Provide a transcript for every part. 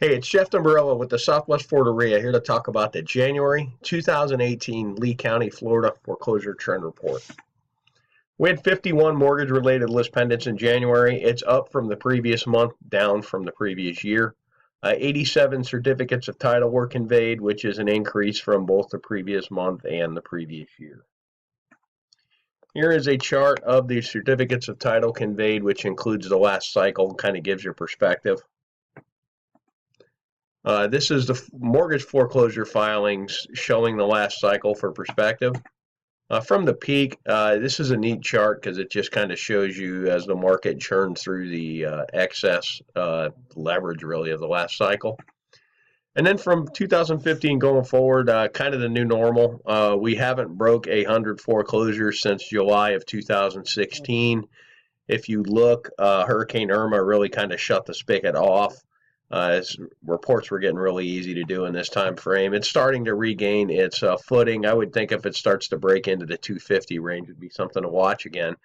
Hey, it's Jeff Dumbrella with the Southwest Florida REIA here to talk about the January 2018 Lee County, Florida foreclosure trend report. We had 51 mortgage-related list pendants in January. It's up from the previous month, down from the previous year. 87 certificates of title were conveyed, which is an increase from both the previous month and the previous year. Here is a chart of the certificates of title conveyed, which includes the last cycle, kind of gives you perspective. This is the mortgage foreclosure filings showing the last cycle for perspective. From the peak, this is a neat chart because it just kind of shows you as the market churns through the excess leverage really of the last cycle. And then from 2015 going forward, kind of the new normal. We haven't broke 100 foreclosures since July of 2016. If you look, Hurricane Irma really kind of shut the spigot off. As reports were getting really easy to do in this time frame. It's starting to regain its footing. I would think if it starts to break into the 250 range, it would be something to watch again.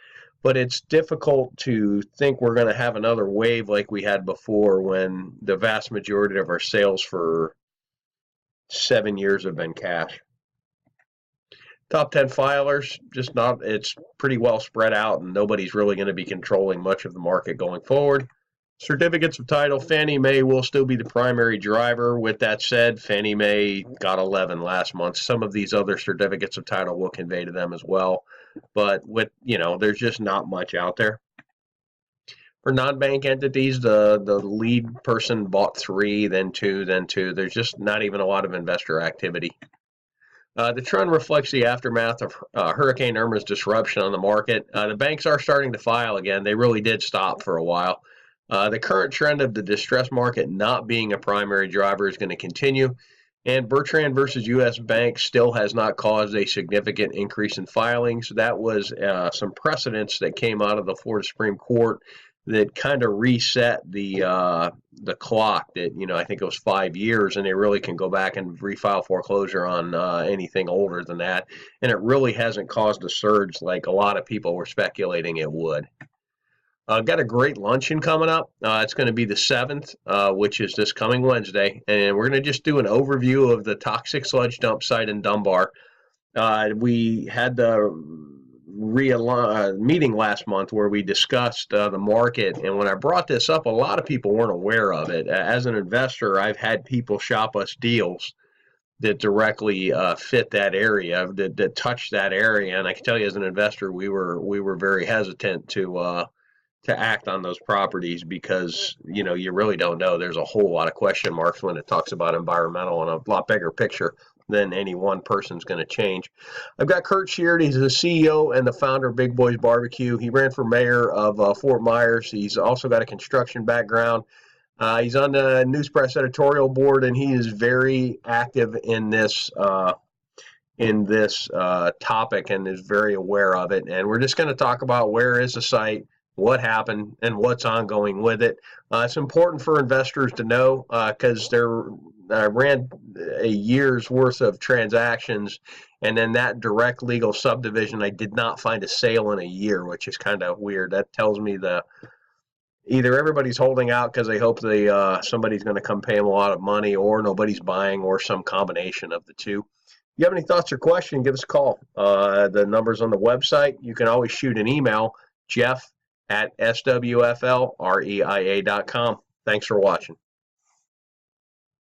But it's difficult to think we're going to have another wave like we had before when the vast majority of our sales for 7 years have been cash. Top 10 filers, just not, it's pretty well spread out and nobody's really going to be controlling much of the market going forward. Certificates of title, Fannie Mae will still be the primary driver. With that said, Fannie Mae got 11 last month. Some of these other certificates of title will convey to them as well. But with, there's just not much out there. For non-bank entities, the lead person bought 3, then 2, then 2. There's just not even a lot of investor activity. The trend reflects the aftermath of Hurricane Irma's disruption on the market. The banks are starting to file again. They really did stop for a while. The current trend of the distressed market not being a primary driver is going to continue, and Bertrand versus U.S. Bank still has not caused a significant increase in filings. That was some precedents that came out of the Florida Supreme Court that kind of reset the clock. That I think it was 5 years, and they really can go back and refile foreclosure on anything older than that. And it really hasn't caused a surge like a lot of people were speculating it would. Got a great luncheon coming up. It's going to be the 7th, which is this coming Wednesday, and we're going to just do an overview of the toxic sludge dump site in Dunbar. We had the meeting last month where we discussed the market, and when I brought this up, a lot of people weren't aware of it. As an investor, I've had people shop us deals that directly fit that area, that touch that area, and I can tell you as an investor, we were very hesitant to act on those properties because you really don't know. There's a whole lot of question marks when it talks about environmental and a lot bigger picture than any one person's going to change. I've got Kurt Sheard. He's the CEO and the founder of Big Boys Barbecue. He ran for mayor of Fort Myers. He's also got a construction background. He's on the News Press editorial board, and he is very active in this topic and is very aware of it. And we're just going to talk about where is the site, what happened, and what's ongoing with it. It's important for investors to know because I ran a year's worth of transactions, and then that direct legal subdivision, I did not find a sale in a year, which is kind of weird. That tells me either everybody's holding out because they hope somebody's going to come pay them a lot of money, or nobody's buying, or some combination of the two. If you have any thoughts or questions, give us a call. The number's on the website. You can always shoot an email, Jeff@SWFL REIA.com. Thanks for watching.